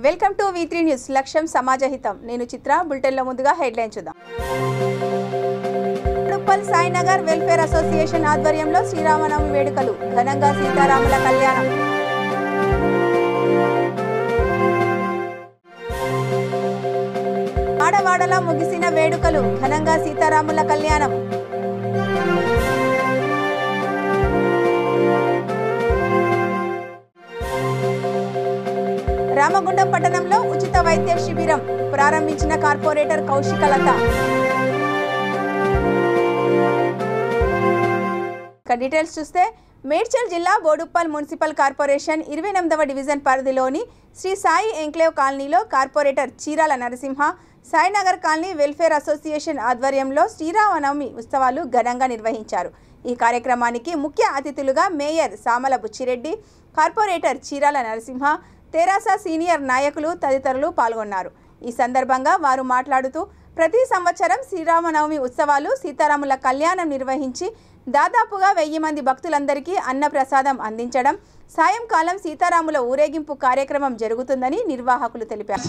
Welcome to V3 news లక్ష్యం సమాజహితం నేను చిత్ర bulletin లో ముందుగా హెడ్లైన్ చూద్దాం బోడుప్పల్ సాయినగర్ వెల్ఫేర్ అసోసియేషన్ ఆధ్వర్యంలో శ్రీరామనవమి వేడుకలు ఘనంగా సీతారాముల కళ్యాణం వాడవాడలా ముగిసిన వేడుకలు ఘనంగా సీతారాముల కళ్యాణం రామగుండం పట్టణంలో ఉచిత వైద్య శిబిరం ప్రారంభించిన కార్పొరేటర్ కౌశికలత. డీటెయిల్స్ చూస్తే మేడ్చల్ జిల్లా బోడుప్పల్ మున్సిపల్ కార్పొరేషన్ 28వ డివిజన్ పరిధిలోని శ్రీ సాయి ఎంక్లేవ్ కాలనీలో corporator Chirala Narasimha Sainagar colony welfare association ఆధ్వర్యంలో శ్రీరామనవమి ఉత్సవాలు ఘనంగా నిర్వహించారు. ఈ కార్యక్రమానికి ముఖ్య అతిథులుగా మేయర్ సామల బుచ్చిరెడ్డి, కార్పొరేటర్ చీరాల నరసింహ, తెరాస సీనియర్ నాయకులు తదితరులు పాల్గొన్నారు. ఈ సందర్భంగా వారు మాట్లాడుతూ ప్రతి సంవత్సరం శ్రీరామనవమి ఉత్సవాలు సీతారాముల కళ్యాణం నిర్వహించి దాదాపుగా 1000 మంది భక్తులందరికీ అన్నప్రసాదం అందించడం, సాయంకాలం సీతారాముల ఊరేగింపు కార్యక్రమం జరుగుతుందని నిర్వాహకులు తెలిపారు.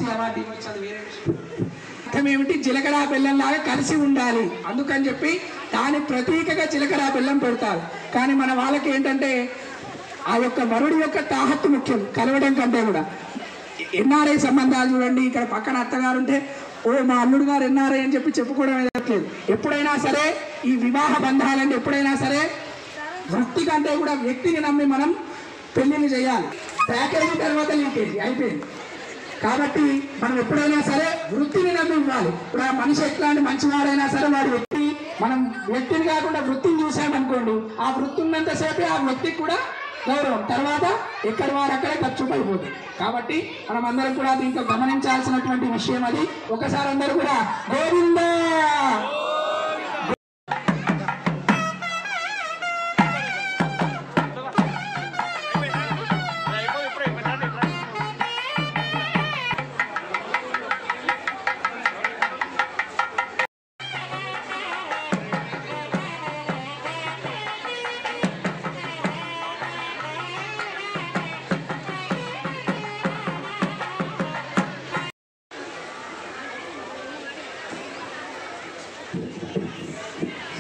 జీలకర్ర బెల్లం లాగా కలిసి ఉండాలి అందుకని చెప్పి దాని ప్రతీకగా జీలకర్ర బెల్లం పెడతారు. కానీ మన వాళ్ళకి ఏంటంటే ఆ యొక్క మరుడి యొక్క తాహత్తు ముఖ్యం కలవడం కంటే కూడా. ఎన్ఆర్ఐ సంబంధాలు చూడండి, ఇక్కడ పక్కన అత్తగారు ఉంటే ఓ మా అల్లుడు గారు ఎన్ఆర్ఐ అని చెప్పి చెప్పుకోవడం ఎదట్లేదు. ఎప్పుడైనా సరే ఈ వివాహ బంధాలంటే ఎప్పుడైనా సరే వృత్తి కంటే కూడా వ్యక్తిని నమ్మి మనం పెళ్లిని చేయాలి. ప్యాకేజీ తర్వాత లీకేజీ అయిపోయింది. కాబట్టి మనం ఎప్పుడైనా సరే వృత్తిని నమ్మి ఇవ్వాలి. ఇప్పుడు ఆ మనిషి ఎట్లాంటి మంచివాడైనా సరే వాడు వ్యక్తి, మనం వ్యక్తిని కాకుండా వృత్తిని చూసామనుకోండి, ఆ వృత్తి ఉన్నంతసేపే ఆ వ్యక్తికి కూడా గౌరవం, తర్వాత ఎక్కడి వారు అక్కడే ఖర్చు పడిపోతుంది. కాబట్టి మనం అందరం కూడా దీంట్లో గమనించాల్సినటువంటి విషయం అది. ఒకసారి అందరూ కూడా గోవిందా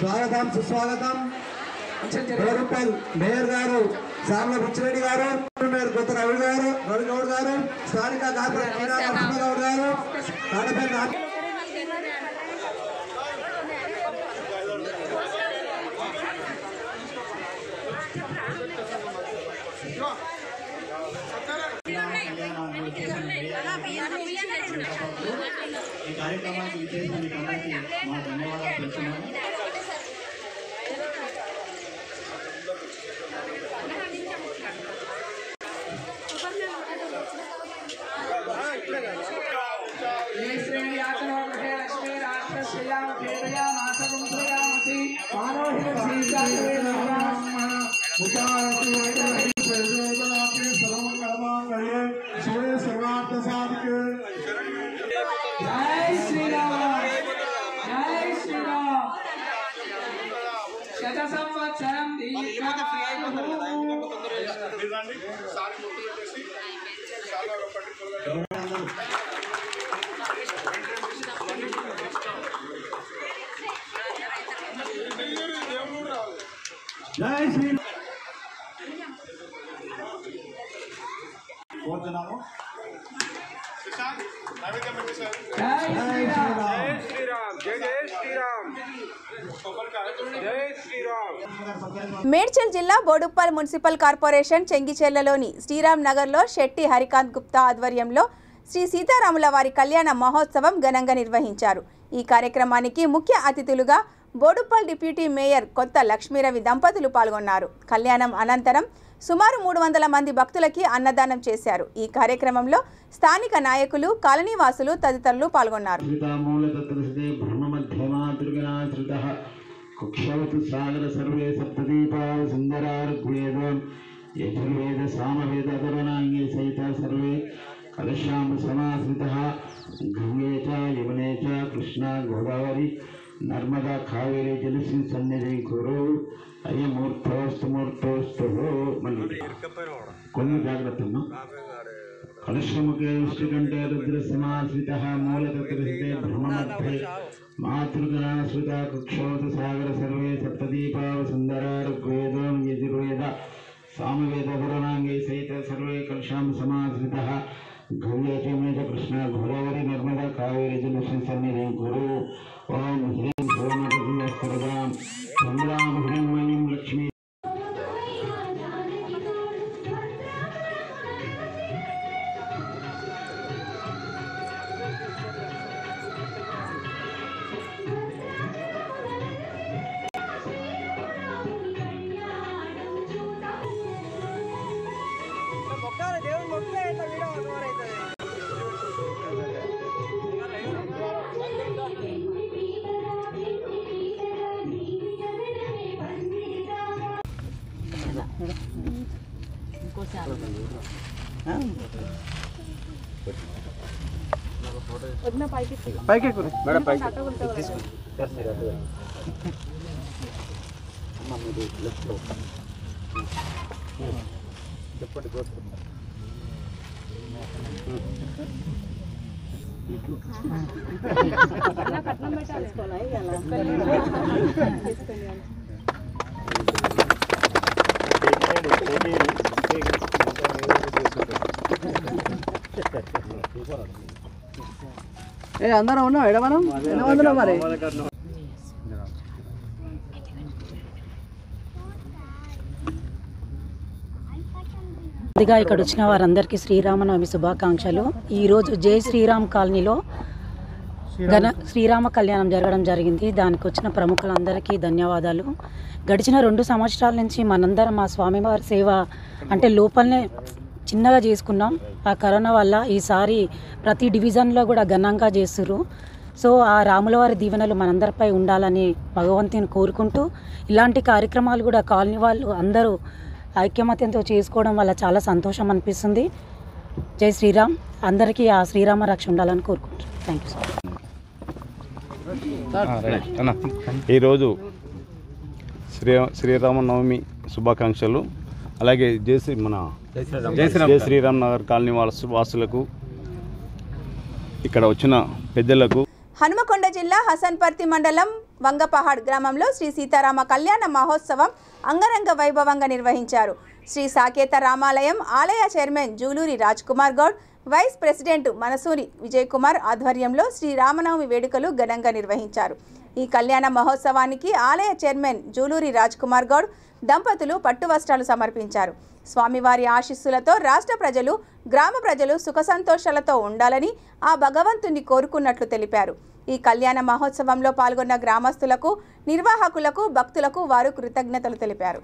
స్వాగతం సుస్వాగతం. బోడుప్పల్ మేయర్ గారు సామల బుచ్చిరెడ్డి గారు, మేయర్ కొత్త రవిగౌడ్ గారు, స్థానిక కార్పొరేటర్ నరసింహగౌడ్ గారు, ఈ కార్యక్రమానికి విచ్చేసిన మీకు అందరికీ మా ధన్యవాదాలు తెలుపుతున్నాము. జై శ్రీ కోరుతున్నాము. మేడ్చల్ జిల్లా బోడుప్పల్ మున్సిపల్ కార్పొరేషన్ చెంగిచెర్లలోని శ్రీరామ్ నగర్లో శెట్టి హరికాంత్ గుప్తా ఆధ్వర్యంలో శ్రీ సీతారాముల వారి కళ్యాణ మహోత్సవం ఘనంగా నిర్వహించారు. ఈ కార్యక్రమానికి ముఖ్య అతిథులుగా బోడుప్పల్ డిప్యూటీ మేయర్ కొత్త లక్ష్మీరవి దంపతులు పాల్గొన్నారు. కళ్యాణం అనంతరం సుమారు 300 మంది భక్తులకి అన్నదానం చేశారు. ఈ కార్యక్రమంలో స్థానిక నాయకులు, కాలనీవాసులు తదితరులు పాల్గొన్నారు. नर्मदा कावेरी जलसी सन्निधि गुरु अय्य मूर्तोस्तु मूर्तोस्तु मल्ली కొన్ని జాగ్రత్తలు कलशमुखे विष्णुकण्ठे रुद्रसमाश्रितः मूलतत्त्वस्ते ब्रह्ममध्ये मातृगणाश्रिता कुक्षोत सागर सर्वे सप्तदीपा वसुन्धरा ऋग्वेदो यजुर्वेद सामवेद पुराणाङ्गे सहित सर्वे कलशां समाश्रितः गौरीमेज कृष्ण गोदावरी नर्मदा कावेरी जलस्मिन् सन्निधिं कुरु ओम ह्रीं भुवनपतिस्तरदां कमलां हिरण्मयीं लक्ष्मी అందరం ఉన్నాం ఎడ మనం ఎన్నమందులో మరి ముందుగా ఇక్కడ వచ్చిన వారందరికీ శ్రీరామనవమి శుభాకాంక్షలు. ఈరోజు జై శ్రీరామ్ కాలనీలో శ్రీరామ కళ్యాణం జరగడం జరిగింది. దానికి వచ్చిన ప్రముఖులందరికీ ధన్యవాదాలు. గడిచిన 2 సంవత్సరాల నుంచి మనందరం మా స్వామివారి సేవ అంటే లోపలనే చిన్నగా చేసుకున్నాం. ఆ కరోనా వల్ల ఈసారి ప్రతి డివిజన్లో కూడా ఘనంగా చేస్తున్నారు. సో ఆ రాములవారి దీవెనలు మనందరిపై ఉండాలని భగవంతుని కోరుకుంటూ ఇలాంటి కార్యక్రమాలు కూడా కాలనీ వాళ్ళు అందరూ ఐక్యమత్యంతో చేసుకోవడం వల్ల చాలా సంతోషం అనిపిస్తుంది. జై శ్రీరామ్. అందరికీ ఆ శ్రీరామ రక్ష ఉండాలని కోరుకుంటున్నాను. Thank you sir. ఈరోజు శ్రీరామనవమి శుభాకాంక్షలు. అలాగే జై శ్రీరామ్ నగర్ కాలనీ వాసులకు ఇక్కడ వచ్చిన పెద్దలకు. హనుమకొండ జిల్లా హసన్పర్తి మండలం వంగపహాడ్ గ్రామంలో శ్రీ సీతారామ కళ్యాణ మహోత్సవం అంగరంగ వైభవంగా నిర్వహించారు. శ్రీ సాకేత రామాలయం ఆలయ chairman Juluri Raj Kumar Goud, vice president Manasuri Vijay Kumar ఆధ్వర్యంలో శ్రీ రామనవమి వేడుకలు ఘనంగా నిర్వహించారు. ఈ కళ్యాణ మహోత్సవానికి ఆలయ చైర్మన్ జూలూరి రాజ్ కుమార్ గౌడ్ దంపతులు పట్టు వస్త్రాలు సమర్పించారు. స్వామివారి ఆశీస్సులతో రాష్ట్ర ప్రజలు, గ్రామ ప్రజలు సుఖ సంతోషాలతో ఉండాలని ఆ భగవంతుని కోరుకున్నట్లు తెలిపారు. ఈ కళ్యాణ మహోత్సవంలో పాల్గొన్న గ్రామస్తులకు, నిర్వాహకులకు, భక్తులకు వారు కృతజ్ఞతలు తెలిపారు.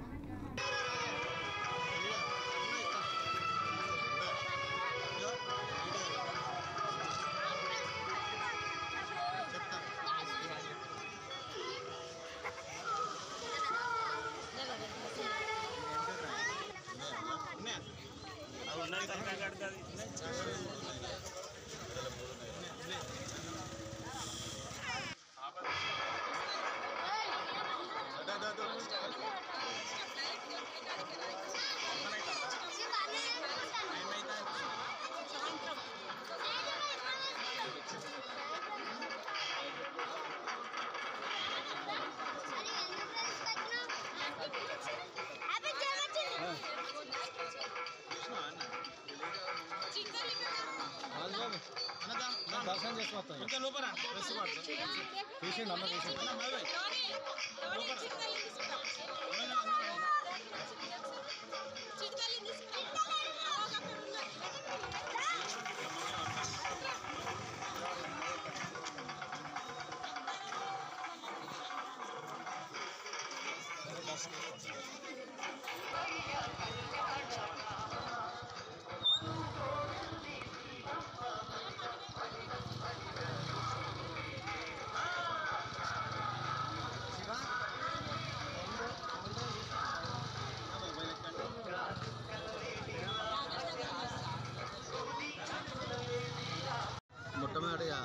మొట్టమొదటిగా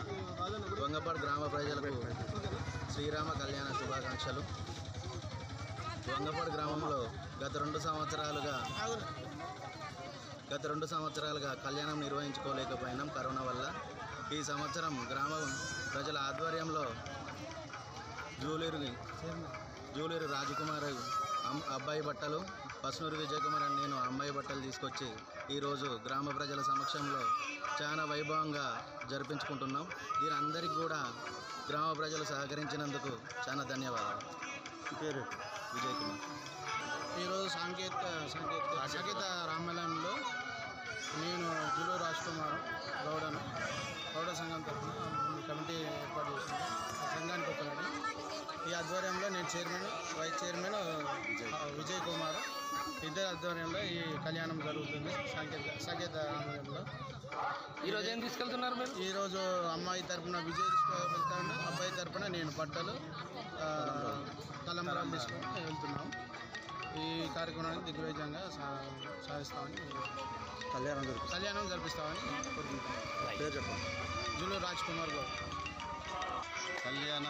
వంగపాడు గ్రామ ప్రజలకు శ్రీరామ కళ్యాణ శుభాకాంక్షలు. వంగపాడు గ్రామంలో గత 2 సంవత్సరాలుగా గత 2 సంవత్సరాలుగా కళ్యాణం నిర్వహించుకోలేకపోయినాం కరోనా వల్ల. ఈ సంవత్సరం గ్రామ ప్రజల ఆధ్వర్యంలో జూలూరు రాజకుమార్ అబ్బాయి బట్టలు, పసునూరు విజయకుమార్ అని నేను అమ్మాయి బట్టలు తీసుకొచ్చి ఈరోజు గ్రామ ప్రజల సమక్షంలో చాలా వైభవంగా జరిపించుకుంటున్నాం. దీని అందరికీ కూడా గ్రామ ప్రజలు సహకరించినందుకు చాలా ధన్యవాదాలు. పేరు విజయకుమార్. ఈరోజు సాంకేతిక రామాలయంలో నేను జూలూరు రాజకుమార్ గౌడ సంఘం తరఫున కమిటీ ఏర్పాటు చేసింది. సంఘానికి ఒక ఈ ఆధ్వర్యంలో నేను chairman, vice chairman Vijay Kumar ఇద్దరు ఆధ్వర్యంలో ఈ కళ్యాణం జరుగుతుంది. సాంకేతిక ఆలయంలో ఈరోజు ఏం తీసుకెళ్తున్నారు మీరు? ఈరోజు అమ్మాయి తరఫున విజయ్ తీసుకెళ్తాను, అబ్బాయి తరఫున నేను బట్టలు తలంబరాలు తీసుకొని వెళ్తున్నాం. ఈ కార్యక్రమాన్ని దిగ్విజయంగా సాధిస్తామని కళ్యాణం జరిపిస్తామని కోరుకుంటున్నాం. పేరు చెప్పండి. జూలూరు రాజ్కుమార్ గారు. కళ్యాణ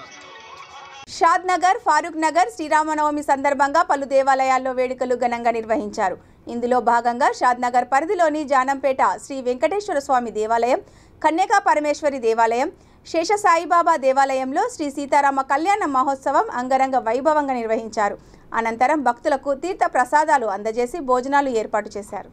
షాద్ నగర్, ఫారూక్ నగర్ శ్రీరామనవమి సందర్భంగా పలు దేవాలయాల్లో వేడుకలు ఘనంగా నిర్వహించారు. ఇందులో భాగంగా షాద్ నగర్ పరిధిలోని జానంపేట శ్రీ వెంకటేశ్వర స్వామి దేవాలయం, కన్యకా పరమేశ్వరి దేవాలయం, శేషసాయిబాబా దేవాలయంలో శ్రీ సీతారామ కళ్యాణ మహోత్సవం అంగరంగ వైభవంగా నిర్వహించారు. అనంతరం భక్తులకు తీర్థ ప్రసాదాలు అందజేసి భోజనాలు ఏర్పాటు చేశారు.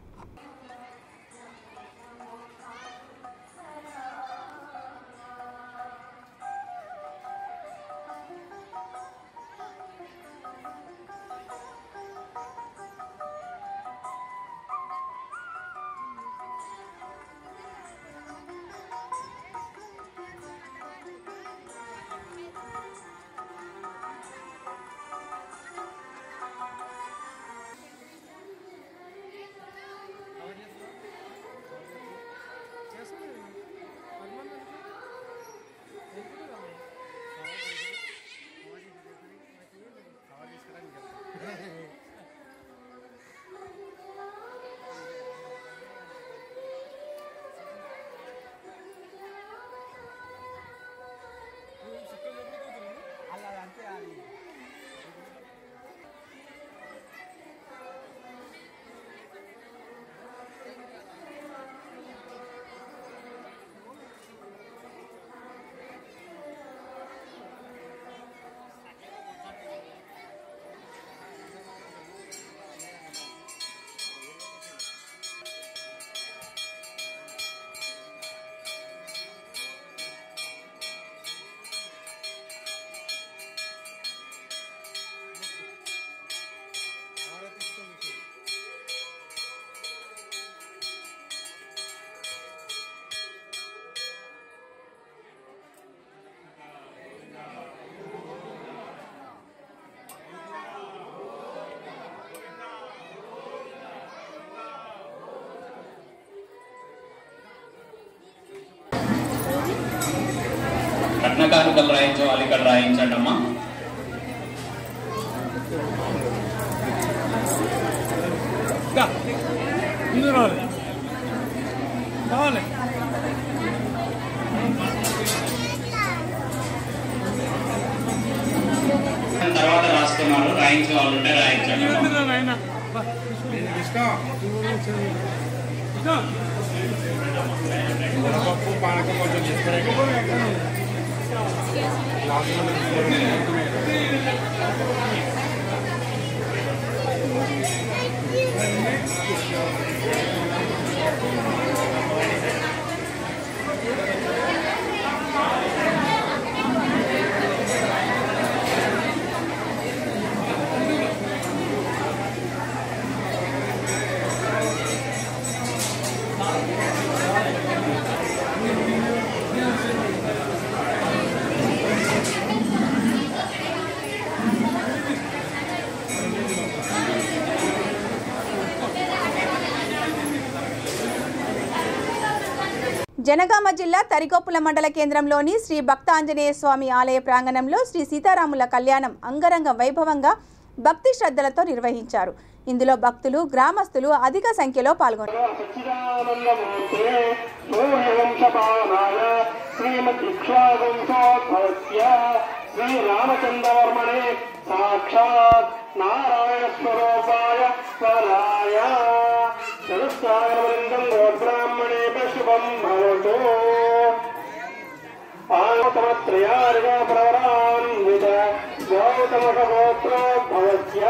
కట్నకానుకలు రాయించే వాళ్ళు ఇక్కడ రాయించండి అమ్మా. తర్వాత రాస్తున్నారు, రాయించే వాళ్ళు ఉంటే రాయించండి. పానకం కొంచెం జనగామ జిల్లా తరికొప్పుల మండల కేంద్రంలోని శ్రీ భక్త ఆంజనేయ స్వామి ఆలయ ప్రాంగణంలో శ్రీ సీతారాముల కళ్యాణం అంగరంగ వైభవంగా భక్తి శ్రద్ధలతో నిర్వహించారు. ఇందులో భక్తులు, గ్రామస్తులు అధిక సంఖ్యలో పాల్గొన్నారు. సాక్షాత్ నారాయణ స్వరూపాయ స్వరాయ ధనుస్సాగరవృందం గోబ్రాహ్మణే శుభం భవతు ఆగతమత్రయారిగా ప్రవరాన్విత గౌతమగోత్రో భవత్య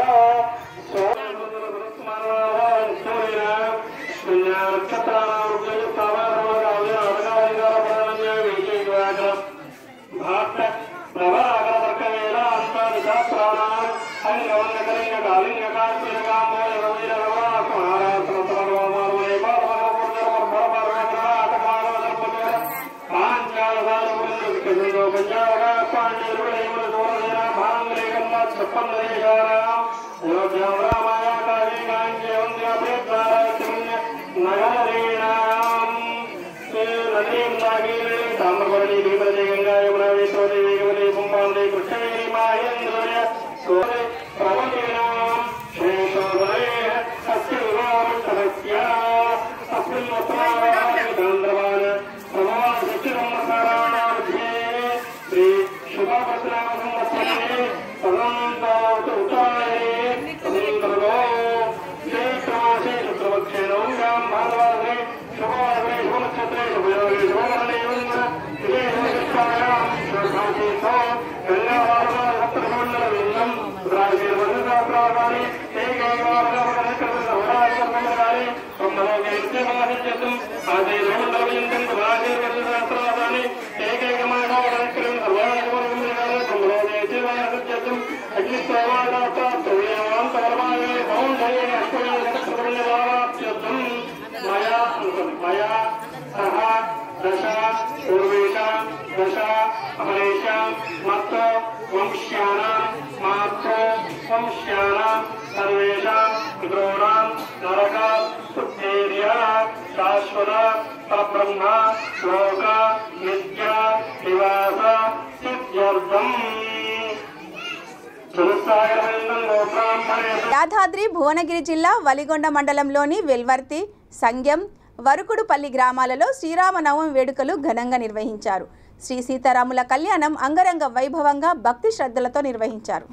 యాదాద్రి భువనగిరి జిల్లా వలిగొండ మండలంలోని వెల్వర్తి సంగ్యం వరుకుడుపల్లి గ్రామాలలో శ్రీరామనవమి వేడుకలు ఘనంగా నిర్వహించారు. శ్రీ సీతారాముల కళ్యాణం అంగరంగ వైభవంగా భక్తి శ్రద్ధలతో నిర్వహించారు.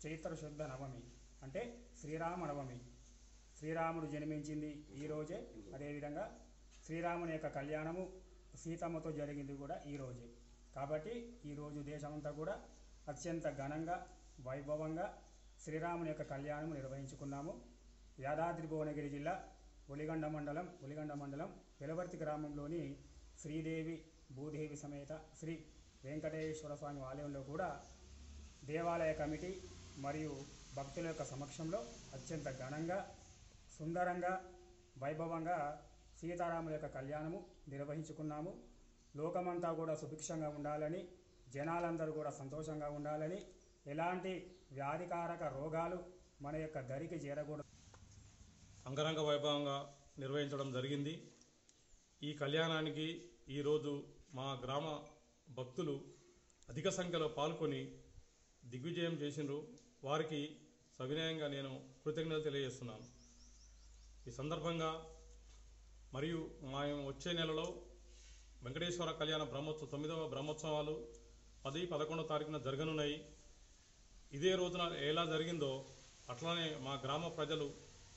చైత్ర శుద్ధ నవమి అంటే శ్రీరామనవమి. శ్రీరాముడు జన్మించింది ఈరోజే. అదేవిధంగా శ్రీరాముని యొక్క కళ్యాణము సీతమ్మతో జరిగింది కూడా ఈరోజే. కాబట్టి ఈరోజు దేశమంతా కూడా అత్యంత ఘనంగా వైభవంగా శ్రీరాముని యొక్క కళ్యాణం నిర్వహించుకున్నాము. యాదాద్రి భువనగిరి జిల్లా ఒలిగొండ మండలం వెలవర్తి గ్రామంలోని శ్రీదేవి భూదేవి సమేత శ్రీ వెంకటేశ్వర స్వామి ఆలయంలో కూడా దేవాలయ కమిటీ మరియు భక్తుల యొక్క సమక్షంలో అత్యంత ఘనంగా సుందరంగా వైభవంగా సీతారాముల యొక్క కళ్యాణము నిర్వహించుకున్నాము. లోకమంతా కూడా సుభిక్షంగా ఉండాలని, జనాలందరూ కూడా సంతోషంగా ఉండాలని, ఎలాంటి వ్యాధికారక రోగాలు మన యొక్క దరికి చేరకూడదు. అంగరంగ వైభవంగా నిర్వహించడం జరిగింది. ఈ కళ్యాణానికి ఈరోజు మా గ్రామ భక్తులు అధిక సంఖ్యలో పాల్గొని దిగ్విజయం చేసినారు. వారికి సవినయంగా నేను కృతజ్ఞతలు తెలియజేస్తున్నాను. ఈ సందర్భంగా మరియు మేము వచ్చే నెలలో వెంకటేశ్వర కళ్యాణ 9వ బ్రహ్మోత్సవాలు 10-11 తారీఖున జరగనున్నాయి. ఇదే రోజున ఎలా జరిగిందో అట్లానే మా గ్రామ ప్రజలు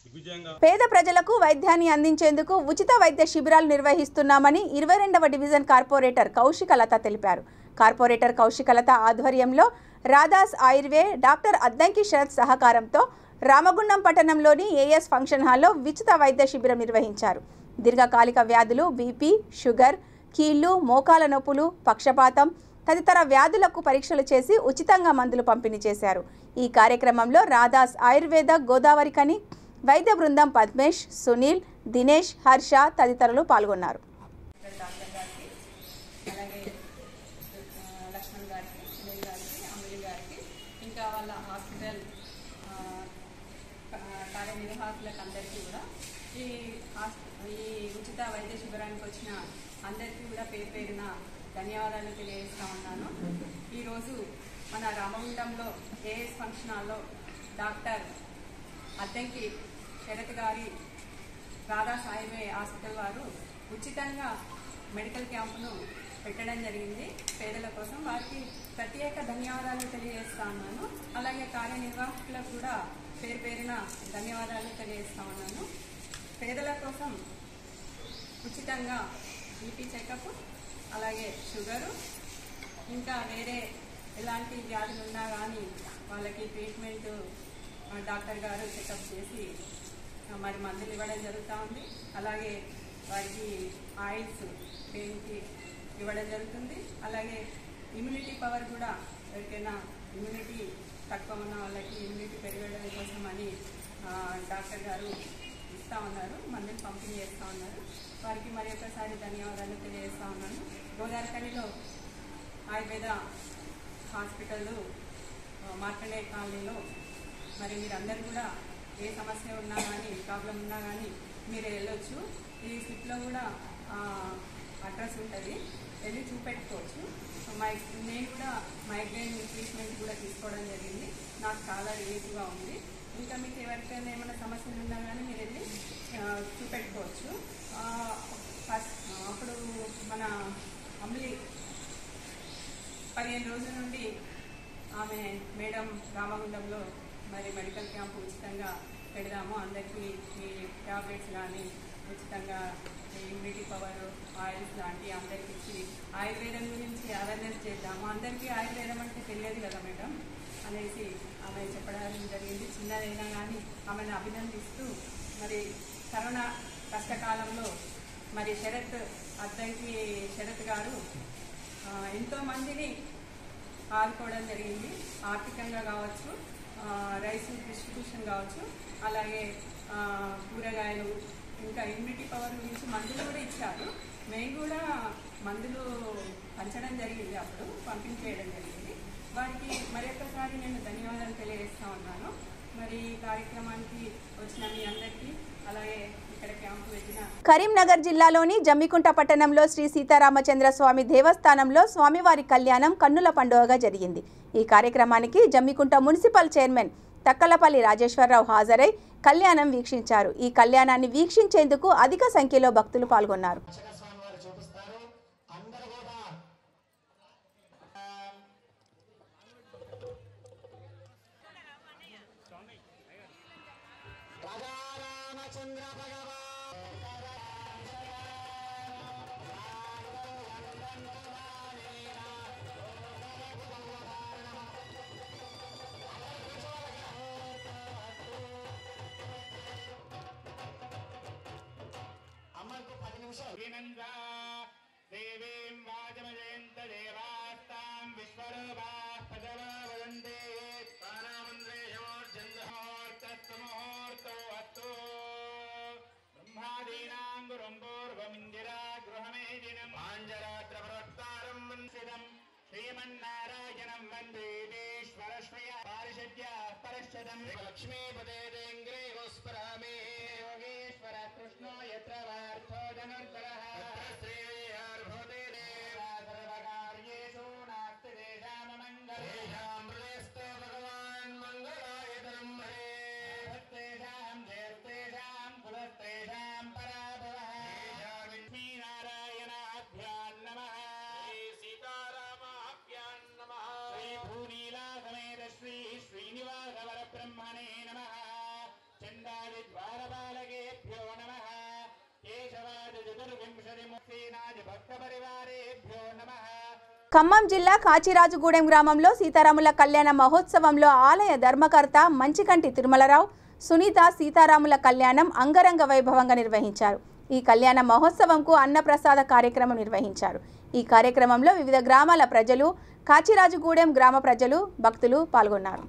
దిగ్విజయంగా పేద ప్రజలకు వైద్యాన్ని అందించేందుకు ఉచిత వైద్య శిబిరాలు నిర్వహిస్తున్నామని 22వ డివిజన్ కార్పొరేటర్ కౌశికలత తెలిపారు. కార్పొరేటర్ కౌశికలత ఆధ్వర్యంలో రాధాస్ ఆయుర్వేద డాక్టర్ అద్దంకి శరత్ సహకారంతో రామగుండం పట్టణంలోని ఏఎస్ ఫంక్షన్ హాల్లో ఉచిత వైద్య శిబిరం నిర్వహించారు. దీర్ఘకాలిక వ్యాధులు, బీపీ, షుగర్, కీళ్లు, మోకాల నొప్పులు, పక్షపాతం, తదితర వ్యాధులకు పరీక్షలు చేసి ఉచితంగా మందులు పంపిణీ చేశారు. ఈ కార్యక్రమంలో రాధాస్ ఆయుర్వేద గోదావరికని వైద్య బృందం పద్మేష్, సునీల్, దినేష్, హర్ష తదితరులు పాల్గొన్నారు. అందరికీ కూడా ఈ ఉచిత వైద్య శిబిరానికి వచ్చిన అందరికీ కూడా పేరు పేరున ధన్యవాదాలు తెలియజేస్తా ఉన్నాను. ఈరోజు మన రామగుండంలో ఏఎస్ ఫంక్షన్ హాల్లో డాక్టర్ అద్దంకి శరత్ గారి రాధా సాయివే హాస్పిటల్ వారు ఉచితంగా మెడికల్ క్యాంపును పెట్టడం జరిగింది పేదల కోసం. వారికి ప్రత్యేక ధన్యవాదాలు తెలియజేస్తా ఉన్నాను. అలాగే కార్యనిర్వాహకులకు కూడా పేరు పేరున ధన్యవాదాలు తెలియజేస్తా ఉన్నాను. పేదల కోసం ఉచితంగా బీపీ చెకప్, అలాగే షుగరు, ఇంకా వేరే ఎలాంటి వ్యాధులు ఉన్నా కానీ వాళ్ళకి ట్రీట్మెంట్ డాక్టర్ గారు చెకప్ చేసి మరి మందులు ఇవ్వడం జరుగుతూ ఉంది. అలాగే వారికి ఆయిల్స్ పెయిన్కి ఇవ్వడం జరుగుతుంది. అలాగే ఇమ్యూనిటీ పవర్ కూడా ఎవరికైనా ఇమ్యూనిటీ తక్కువ ఉన్న వాళ్ళకి ఇమ్యూనిటీ పెరగడం కోసం అని డాక్టర్ గారు ఇస్తూ ఉన్నారు, మందులు పంపిణీ చేస్తూ ఉన్నారు. వారికి మరి ఒకసారి ధన్యవాదాలు తెలియజేస్తూ ఉన్నాను. గోదావరికనిలో ఆయుర్వేద హాస్పిటల్ మార్కండే కాలనీలో మరి మీరందరూ కూడా ఏ సమస్య ఉన్నా కానీ ప్రాబ్లం ఉన్నా కానీ మీరు వెళ్ళొచ్చు. ఈ స్లిప్లో కూడా అడ్రస్ ఉంటుంది, వెళ్ళి చూపెట్టుకోవచ్చు. నేను కూడా మైగ్రేన్ ట్రీట్మెంట్ కూడా తీసుకోవడం జరిగింది, నాకు చాలా రిలీఫ్గా ఉంది. ఇంకా మీకు ఎవరికైనా ఏమైనా సమస్యలు ఉన్నా కానీ మీరు వెళ్ళి చూపెట్టుకోవచ్చు. అప్పుడు మన అమ్లి 15 రోజుల నుండి ఆమె మేడం రామగుండంలో మరి మెడికల్ క్యాంపు ఉచితంగా పెడదాము, అందరికీ ఈ ట్యాబ్లెట్స్ కానీ ఉచితంగా ఇమ్యూనిటీ పవర్ ఆయిల్స్ లాంటి అందరికి ఇచ్చి ఆయుర్వేదం గురించి అవేర్నెస్ చేద్దాము. అందరికీ ఆయుర్వేదం అంటే తెలియదు కదా మేడం అనేసి ఆమె చెప్పడం జరిగింది. చిన్నదైనా కానీ ఆమెను అభినందిస్తూ మరి కరోనా కష్టకాలంలో మరి అద్దంకి శరత్ గారు ఎంతోమందిని ఆదుకోవడం జరిగింది. ఆర్థికంగా కావచ్చు, రైస్ డిస్ట్రిబ్యూషన్ కావచ్చు, అలాగే కూరగాయలు, ఇంకా ఇమ్యూనిటీ పవర్ గురించి మందులు కూడా ఇచ్చారు. మేము కూడా మందులు పంచడం జరిగింది, అప్పుడు పంపిణీ చేయడం జరిగింది. వారికి మరొకసారి నేను ధన్యవాదాలు తెలియజేస్తా ఉన్నాను. మరి ఈ కార్యక్రమానికి వచ్చిన మీ అందరికీ, అలాగే ఇక్కడ క్యాంపు పెట్టిన కరీంనగర్ జిల్లాలోని జమ్మికుంట పట్టణంలో శ్రీ సీతారామచంద్ర స్వామి దేవస్థానంలో స్వామివారి కళ్యాణం కన్నుల పండుగగా జరిగింది. ఈ కార్యక్రమానికి జమ్మికుంట మున్సిపల్ చైర్మన్ తక్కలపల్లి రాజేశ్వరరావు హాజరై కళ్యాణం వీక్షించారు. ఈ కళ్యాణాన్ని వీక్షించేందుకు అధిక సంఖ్యలో భక్తులు పాల్గొన్నారు. देवीं वाजमयन्त देवास्तां विश्वरूपाः प्रजला वदन्ते तारामन्द्रेयोर्जन्दमुहूर्तस्तमुहूर्तो अस्तु ब्रह्मादीनां गुरुं पूर्वमिन्दिरा गृहमेदिनं पाञ्जरात्रप्रवक्तारं वंसितं श्रीमन्नारायणं वन्दे देश्वरश्रया पारिषद्या परश्चदं लक्ष्मीपदे देङ्ग्रेहोस्परामे योगेश्वर कृष्णो यत्र वार्थो धनुर्धरः ఖమ్మం జిల్లా కాచిరాజుగూడెం గ్రామంలో సీతారాముల కళ్యాణ మహోత్సవంలో ఆలయ ధర్మకర్త మంచికంటి తిరుమలరావు, సునీత సీతారాముల కళ్యాణం అంగరంగ వైభవంగా నిర్వహించారు. ఈ కళ్యాణ మహోత్సవంకు అన్నప్రసాద కార్యక్రమం నిర్వహించారు. ఈ కార్యక్రమంలో వివిధ గ్రామాల ప్రజలు, కాచిరాజుగూడెం గ్రామ ప్రజలు, భక్తులు పాల్గొన్నారు.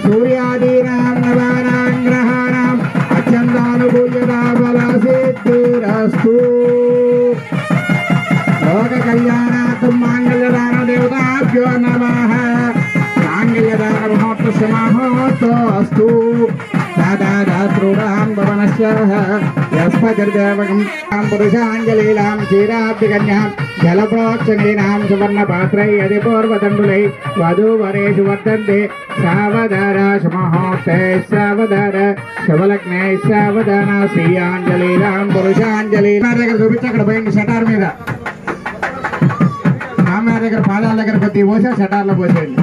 सूर्यादीनां नवानां ग्रहाणाम् अत्यन्तानुकूल्यताफलसिद्धिरस्तु। लोककल्याणार्थं माङ्गल्यदानदेवताभ्यो नमः। माङ्गल्यदानमहोत्सवस्य महोत्सवोऽस्तु। दादादातॄणां भवनस्याः यस्मतिर्देवकं पुरुषाञ्जलीलां क्षीराब्धिकन्यां जलप्रोक्षणीनां सुवर्णपात्रै यदि पूर्वतण्डुलै वधूवरेषु वर्तन्ते सावधान शुभमुहूर्ते सावधान शुभलग्ने सावधान श्रीयाञ्जलीलां पुरुषाञ्जलीलां దగ్గర చూపించి అక్కడ పోయింది షటార్ మీద ఆమె దగ్గర పాదాల దగ్గర కొద్ది పోసా షటార్లో పోసేయండి.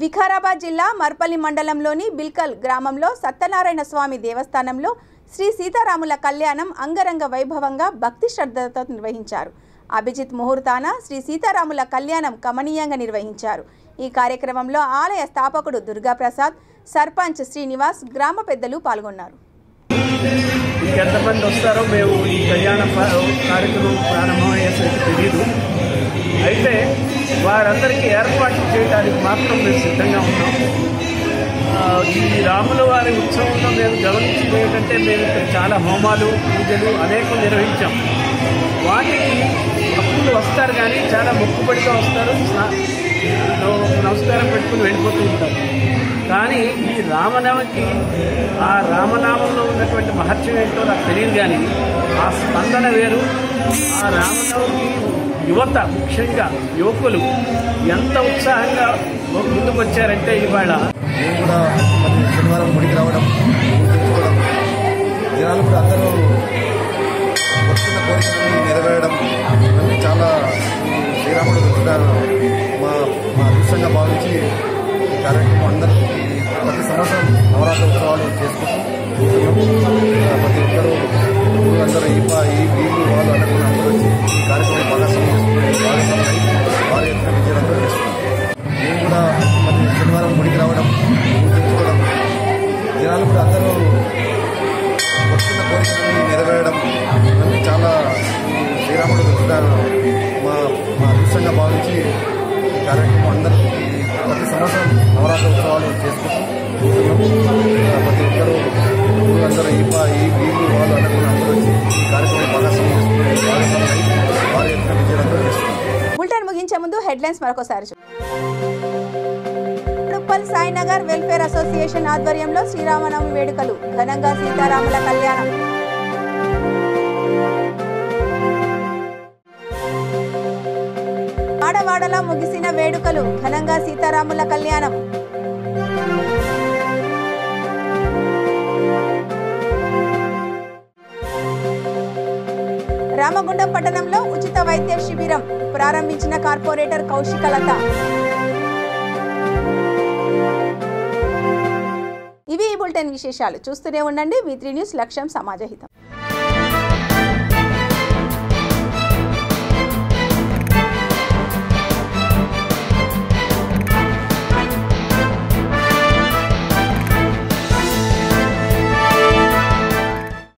వికారాబాద్ జిల్లా మర్పల్లి మండలంలోని బిల్కల్ గ్రామంలో సత్యనారాయణ స్వామి దేవస్థానంలో శ్రీ సీతారాముల కళ్యాణం అంగరంగ వైభవంగా భక్తి శ్రద్ధలతో నిర్వహించారు. అభిజిత్ ముహూర్తాన శ్రీ సీతారాముల కళ్యాణం కమనీయంగా నిర్వహించారు. ఈ కార్యక్రమంలో ఆలయ స్థాపకుడు దుర్గాప్రసాద్, సర్పంచ్ శ్రీనివాస్, గ్రామ పెద్దలు పాల్గొన్నారు. ఎంతమంది వస్తారో మేము ఈ కళ్యాణ కార్యక్రమం ప్రారంభమయ్యేసరికి తెలియదు. అయితే వారందరికీ ఏర్పాట్లు చేయడానికి మాత్రం మేము సిద్ధంగా ఉన్నాం. ఈ రాముల వారి ఉత్సవంలో మేము గమనించింది ఏంటంటే మేము ఇక్కడ చాలా హోమాలు, పూజలు అనేకం నిర్వహించాం. వాటికి భక్తులు వస్తారు కానీ చాలా మొక్కుబడిగా వస్తారు, నమస్కారం పెట్టుకుని వెళ్ళిపోతూ ఉంటారు. కానీ ఈ రామనవమికి ఆ రామనామంలో ఉన్నటువంటి మహత్యం ఏంటో నాకు తెలియదు. కానీ ఆ స్పందన వేరు. ఆ రామనవమికి యువత, ముఖ్యంగా యువకులు ఎంత ఉత్సాహంగా ముందుకు వచ్చారంటే ఇవాళ మేము కూడా శనివారం గుడికి రావడం, జనాలు కూడా అందరూ వస్తున్న కోరికలను నెరవేరడం ఇవన్నీ చాలా శ్రీరాముడు మా భావించి ఈ కార్యక్రమం అందరూ ప్రతి సంవత్సరం నవరాత్రి ఉత్సవాలు చేసుకుంటూ జనాలు కూడా అందరూ వస్తున్న కోరికలను నెరవేరడం ఇవన్నీ చాలా శ్రీరాముడు మా అదృష్టంగా భావించి ఈ కార్యక్రమం అందరూ ప్రతి సంవత్సరం నవరాత్రి ఉత్సవాలు చేసుకుంటూ ప్రతి ఒక్కరూ అందరూ ఈ వీళ్ళు వాళ్ళు అనుకున్న అందరూ వచ్చి ఈ కార్యక్రమం వారి యొక్క విజయవంతం చేస్తున్నారు. బులెటిన్ ముగించే ముందు హెడ్లైన్స్ మరొకసారి. ఉప్పల్ సాయినగర్ వెల్ఫేర్ అసోసియేషన్ ఆధ్వర్యంలో శ్రీరామనవమి వేడుకలు, ఘనంగా సీతారాముల కళ్యాణం. వాడవాడలా ముగిసిన వేడుకలు, ఘనంగా సీతారాముల కళ్యాణం. రామగుండం పట్టణంలో ఉచిత వైద్య శిబిరం ప్రారంభించిన కార్పొరేటర్ కౌశికలత. ఇవి ఈ బులెటిన్ విశేషాలు. చూస్తూనే ఉండండి V3 న్యూస్, లక్ష్యం సమాజహితం.